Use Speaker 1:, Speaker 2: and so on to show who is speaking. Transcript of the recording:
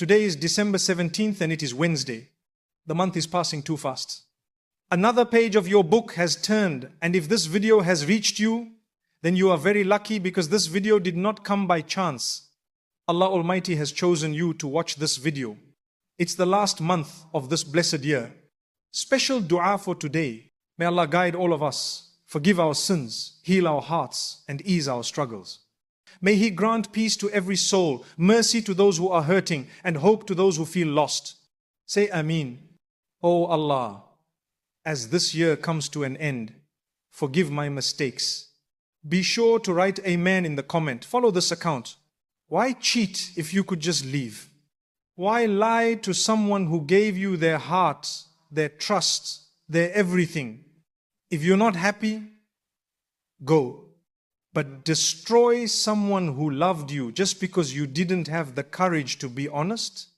Speaker 1: Today is December 17th and it is Wednesday. The month is passing too fast. Another page of your book has turned, and if this video has reached you, then you are very lucky, because this video did not come by chance. Allah Almighty has chosen you to watch this video. It's the last month of this blessed year. Special dua for today. May Allah guide all of us, forgive our sins, heal our hearts, and ease our struggles. May He grant peace to every soul, mercy to those who are hurting, and hope to those who feel lost. Say Ameen. O Allah, as this year comes to an end, forgive my mistakes. Be sure to write Amen in the comment. Follow this account. Why cheat if you could just leave? Why lie to someone who gave you their heart, their trust, their everything? If you're not happy, go. But destroy someone who loved you just because you didn't have the courage to be honest?